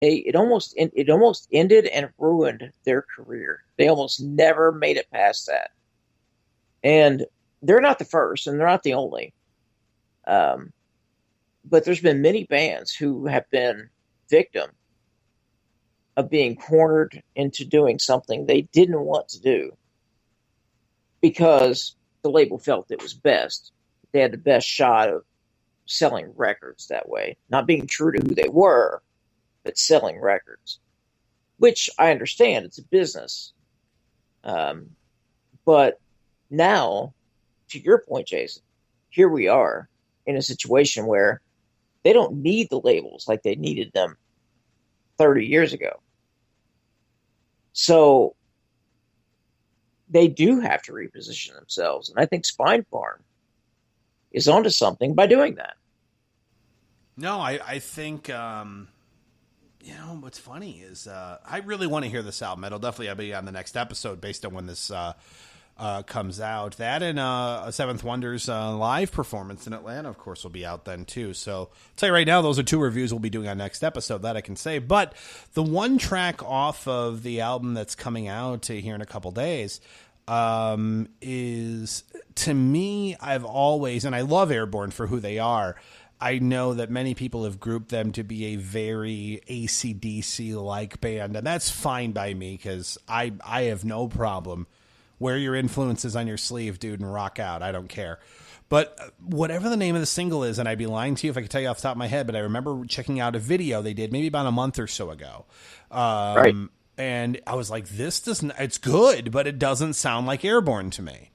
it almost ended and ruined their career. They almost never made it past that. And they're not the first, and they're not the only. But there's been many bands who have been victim of being cornered into doing something they didn't want to do because the label felt it was best. They had the best shot of selling records that way, not being true to who they were, but selling records, which I understand. It's a business. But now, to your point, Jason, here we are in a situation where they don't need the labels like they needed them 30 years ago. So they do have to reposition themselves. And I think Spine Farm is onto something by doing that. No, I think, what's funny is I really want to hear this album. It'll definitely be on the next episode based on when this comes out. That and a Seventh Wonder's live performance in Atlanta, of course, will be out then too. So I'll tell you right now, those are two reviews we'll be doing on next episode, that I can say. But the one track off of the album that's coming out here in a couple days is, to me, I've always, and I love Airborne for who they are. I know that many people have grouped them to be a very AC/DC-like band, and that's fine by me because I have no problem. Wear your influences on your sleeve, dude, and rock out. I don't care. But whatever the name of the single is, and I'd be lying to you if I could tell you off the top of my head, but I remember checking out a video they did maybe about a month or so ago. Right. And I was like, it's good, but it doesn't sound like Airborne to me.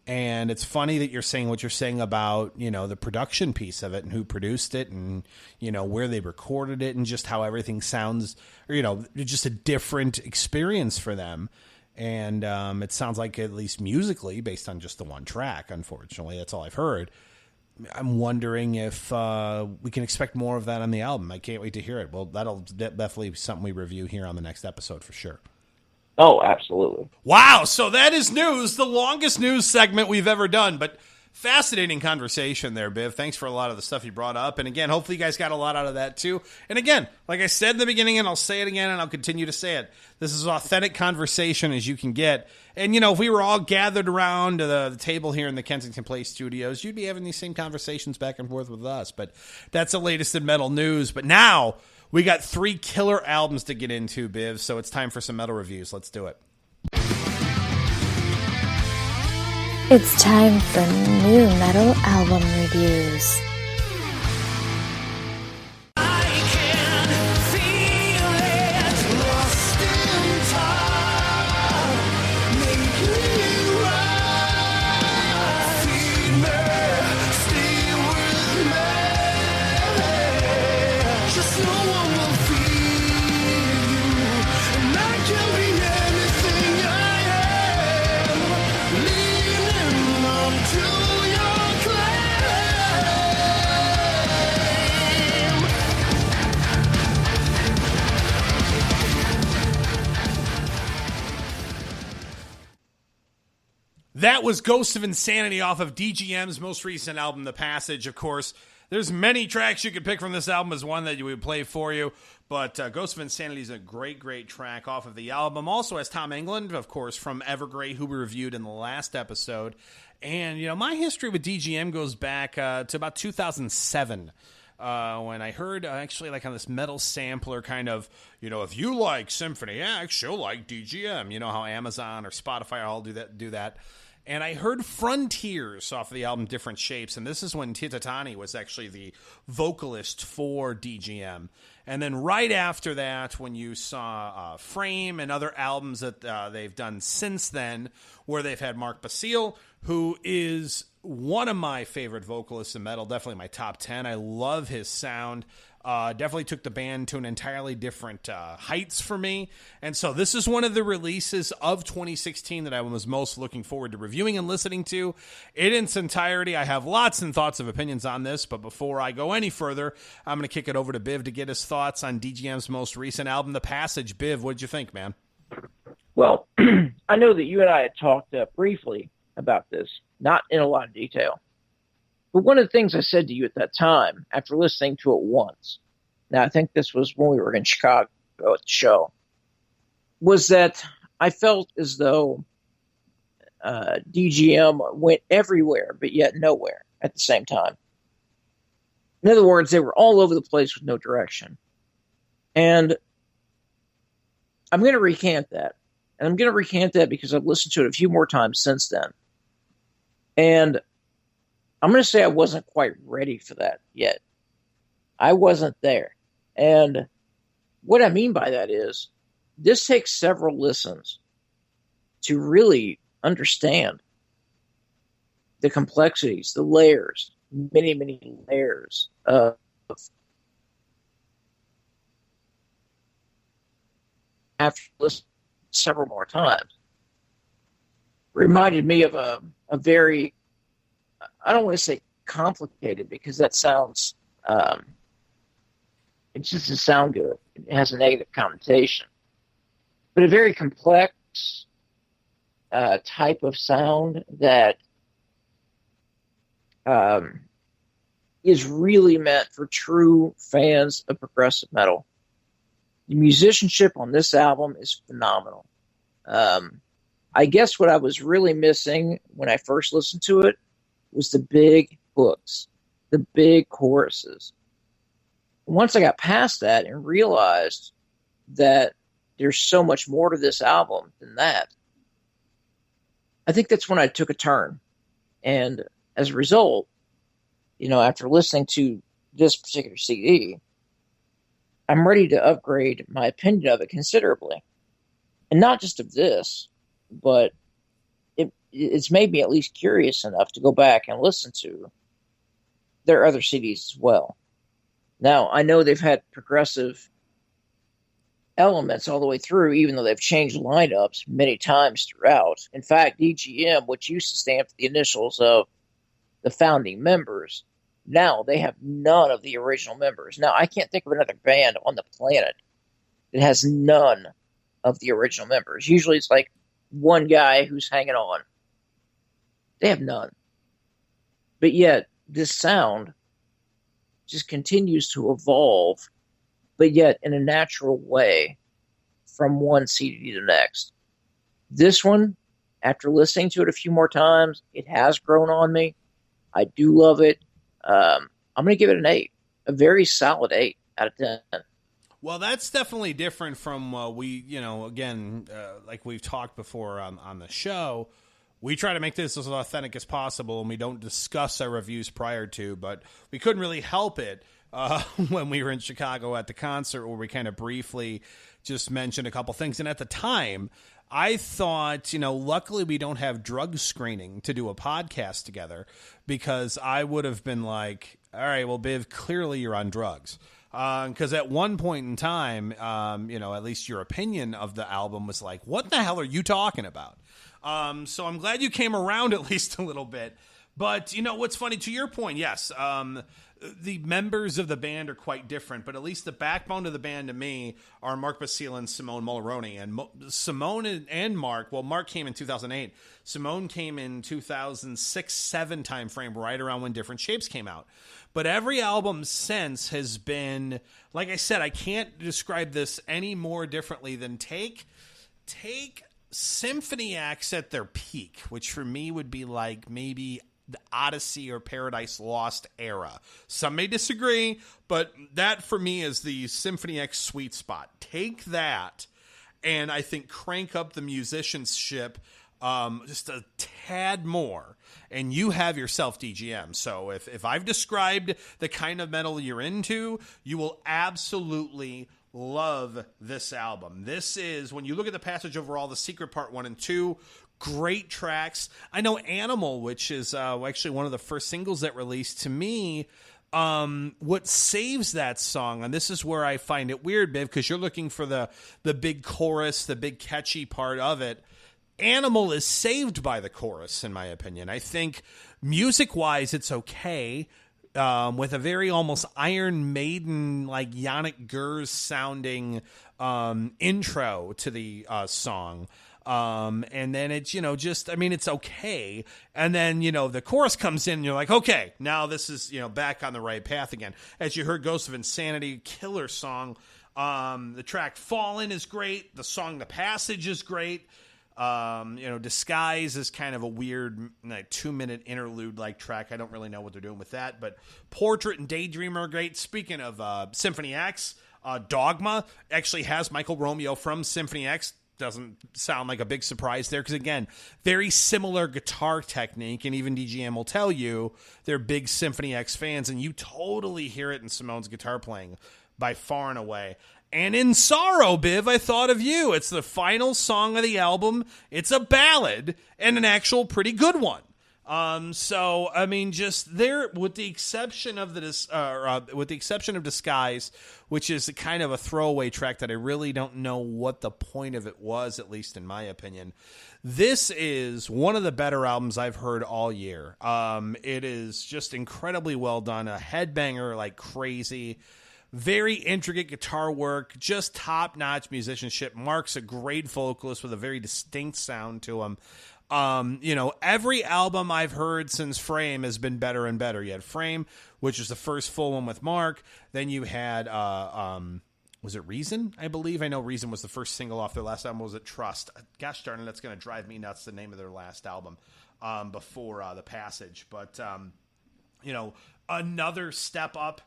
And it's funny that you're saying what you're saying about, the production piece of it and who produced it and, where they recorded it and just how everything sounds, or, just a different experience for them. And it sounds like, at least musically, based on just the one track, unfortunately, that's all I've heard. I'm wondering if we can expect more of that on the album. I can't wait to hear it. Well, that'll definitely be something we review here on the next episode for sure. Oh, absolutely. Wow. So that is news, the longest news segment we've ever done. But fascinating conversation there, Biv. Thanks for a lot of the stuff you brought up. And again, hopefully you guys got a lot out of that too. And again, like I said in the beginning, and I'll say it again, and I'll continue to say it, this is authentic conversation as you can get. And, if we were all gathered around the table here in the Kensington Place studios, you'd be having these same conversations back and forth with us. But that's the latest in metal news. But now we got 3 killer albums to get into, Biv. So it's time for some metal reviews. Let's do it. It's time for new metal album reviews. That was Ghost of Insanity off of DGM's most recent album, The Passage. Of course, there's many tracks you could pick from this album as one that we would play for you. But Ghost of Insanity is a great, great track off of the album. Also has Tom England, of course, from Evergrey, who we reviewed in the last episode. And, my history with DGM goes back to about 2007. When I heard actually like on this metal sampler kind of, if you like Symphony X, you'll like DGM. You know how Amazon or Spotify all do that. And I heard Frontiers off of the album Different Shapes, and this is when Titatani was actually the vocalist for DGM. And then right after that, when you saw Frame and other albums that they've done since then, where they've had Mark Basile, who is one of my favorite vocalists in metal, definitely my top 10. I love his sound. Definitely took the band to an entirely different heights for me. And so this is one of the releases of 2016 that I was most looking forward to reviewing and listening to in its entirety. I have lots and thoughts of opinions on this, but before I go any further, I'm going to kick it over to Biv to get his thoughts on DGM's most recent album, The Passage. Biv, what'd you think, man? Well, I know that you and I had talked briefly about this, not in a lot of detail. But one of the things I said to you at that time, after listening to it once, now I think this was when we were in Chicago at the show, was that I felt as though DGM went everywhere, but yet nowhere at the same time. In other words, they were all over the place with no direction. And I'm going to recant that. And I'm going to recant that because I've listened to it a few more times since then. And I'm going to say I wasn't quite ready for that yet. I wasn't there. And what I mean by that is, this takes several listens to really understand the complexities, the layers, many, many layers of after listening several more times. Reminded me of a very, I don't want to say complicated because that sounds, it just doesn't sound good. It has a negative connotation. But a very complex type of sound that is really meant for true fans of progressive metal. The musicianship on this album is phenomenal. I guess what I was really missing when I first listened to it was the big hooks, the big choruses. Once I got past that and realized that there's so much more to this album than that, I think that's when I took a turn. And as a result, after listening to this particular CD, I'm ready to upgrade my opinion of it considerably. And not just of this, but it's made me at least curious enough to go back and listen to their other CDs as well. Now, I know they've had progressive elements all the way through, even though they've changed lineups many times throughout. In fact, DGM, which used to stand for the initials of the founding members, now they have none of the original members. Now, I can't think of another band on the planet that has none of the original members. Usually it's like one guy who's hanging on. They have none. But yet, this sound just continues to evolve, but yet in a natural way from one CD to the next. This one, after listening to it a few more times, it has grown on me. I do love it. I'm going to give it an 8, a very solid 8 out of 10. Well, that's definitely different from like we've talked before on the show. We try to make this as authentic as possible, and we don't discuss our reviews prior to, but we couldn't really help it when we were in Chicago at the concert, where we kind of briefly just mentioned a couple things. And at the time, I thought, luckily we don't have drug screening to do a podcast together, because I would have been like, all right, well, Biv, clearly you're on drugs. Because at one point in time, at least your opinion of the album was like, what the hell are you talking about? So I'm glad you came around at least a little bit. But, what's funny, to your point, yes, the members of the band are quite different, but at least the backbone of the band to me are Mark Basile and Simone Mulroney. And Simone and Mark, well, Mark came in 2008. Simone came in 2006-07 timeframe, right around when Different Shapes came out. But every album since has been, like I said, I can't describe this any more differently than take symphony acts at their peak, which for me would be like maybe the Odyssey or Paradise Lost era. Some may disagree, but that for me is the Symphony X sweet spot. Take that, and I think crank up the musicianship just a tad more, and you have yourself DGM. So if I've described the kind of metal you're into, you will absolutely love this album. This is, when you look at the passage overall, The Secret Part 1 and 2, great tracks. I know Animal, which is actually one of the first singles that released, to me, what saves that song, and this is where I find it weird, Biv, because you're looking for the big chorus, the big catchy part of it. Animal is saved by the chorus, in my opinion. I think music-wise, it's okay, with a very almost Iron Maiden, like Yannick Gers sounding intro to the song. And then it's, it's okay. And then, the chorus comes in and you're like, okay, now this is, back on the right path again. As you heard, Ghost of Insanity, killer song. The track Fallen is great. The song The Passage is great. Disguise is kind of a weird 2-minute interlude-like track. I don't really know what they're doing with that, but Portrait and Daydreamer are great. Speaking of Symphony X, Dogma actually has Michael Romeo from Symphony X. Doesn't sound like a big surprise there because, again, very similar guitar technique, and even DGM will tell you they're big Symphony X fans, and you totally hear it in Simone's guitar playing by far and away. And in Sorrow, Biv, I thought of you. It's the final song of the album. It's a ballad and an actual pretty good one. Just there, with the exception of Disguise, which is kind of a throwaway track that I really don't know what the point of it was, at least in my opinion. This is one of the better albums I've heard all year. It is just incredibly well done, a headbanger like crazy. Very intricate guitar work, just top-notch musicianship. Mark's a great vocalist with a very distinct sound to him. Every album I've heard since Frame has been better and better. You had Frame, which was the first full one with Mark. Then you had, was it Reason? I believe. I know Reason was the first single off their last album. Was it Trust? Gosh darn it, that's going to drive me nuts, the name of their last album before The Passage. But, another step up.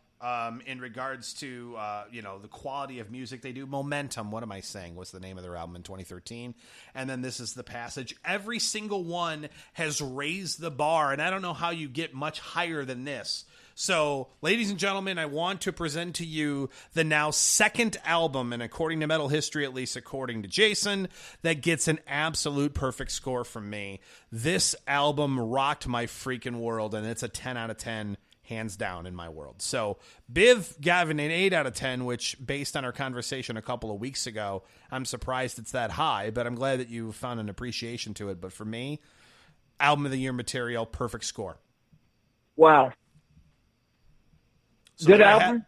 In regards to, the quality of music they do. Momentum, what am I saying, was the name of their album in 2013. And then this is The Passage. Every single one has raised the bar, and I don't know how you get much higher than this. So, ladies and gentlemen, I want to present to you the now second album, and according to Metal History, at least according to Jason, that gets an absolute perfect score from me. This album rocked my freaking world, and it's a 10 out of 10. Hands down in my world. So Biv gave an 8 out of 10, which based on our conversation a couple of weeks ago, I'm surprised it's that high, but I'm glad that you found an appreciation to it. But for me, album of the year material, perfect score. Wow. So good album.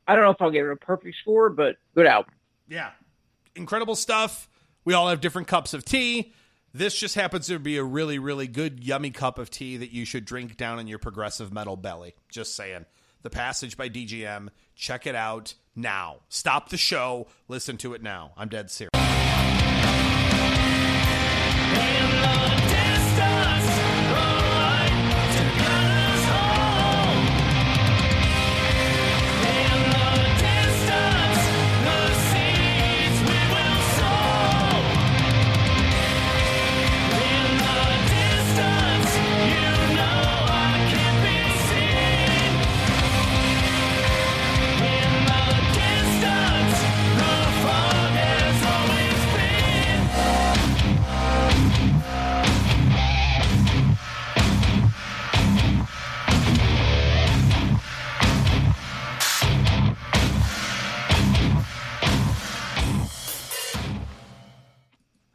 I don't know if I'll give it a perfect score, but good album. Yeah. Incredible stuff. We all have different cups of tea. This just happens to be a really, really good, yummy cup of tea that you should drink down in your progressive metal belly. Just saying. The Passage by DGM. Check it out now. Stop the show. Listen to it now. I'm dead serious.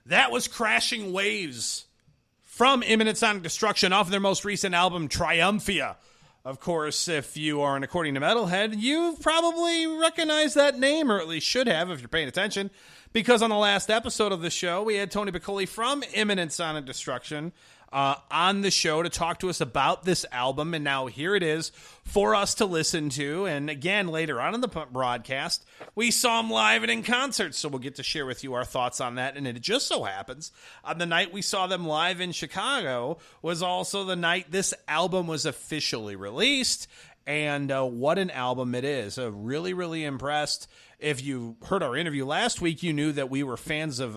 That was Crashing Waves from Imminent Sonic Destruction off of their most recent album, Triumphia. Of course, if you are an According to Metalhead, you've probably recognized that name, or at least should have if you're paying attention, because on the last episode of the show, we had Tony Piccoli from Imminent Sonic Destruction on the show to talk to us about this album, and now here it is for us to listen to. And again, later on in the broadcast, we saw him live and in concert, so we'll get to share with you our thoughts on that. And it just so happens, on the night we saw them live in Chicago was also the night this album was officially released. And what an album it is. Really, really impressed. If you heard our interview last week, you knew that we were fans of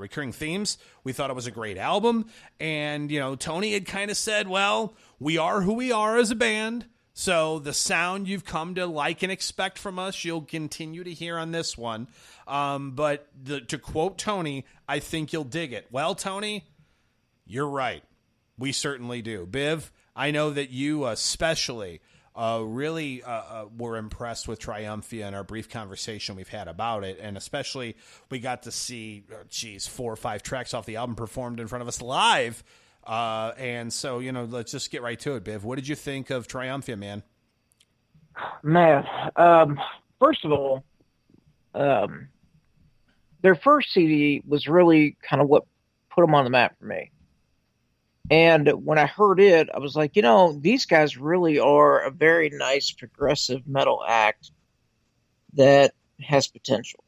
Recurring Themes. We thought it was a great album. And, Tony had kind of said, well, we are who we are as a band. So the sound you've come to like and expect from us, you'll continue to hear on this one. But to quote Tony, I think you'll dig it. Well, Tony, you're right. We certainly do. Biv, I know that you especially really were impressed with Triumphia in our brief conversation we've had about it. And especially we got to see, 4 or 5 tracks off the album performed in front of us live. And so, let's just get right to it, Biv. What did you think of Triumphia, man? Man, first of all, their first CD was really kind of what put them on the map for me. And when I heard it, I was like, these guys really are a very nice progressive metal act that has potential.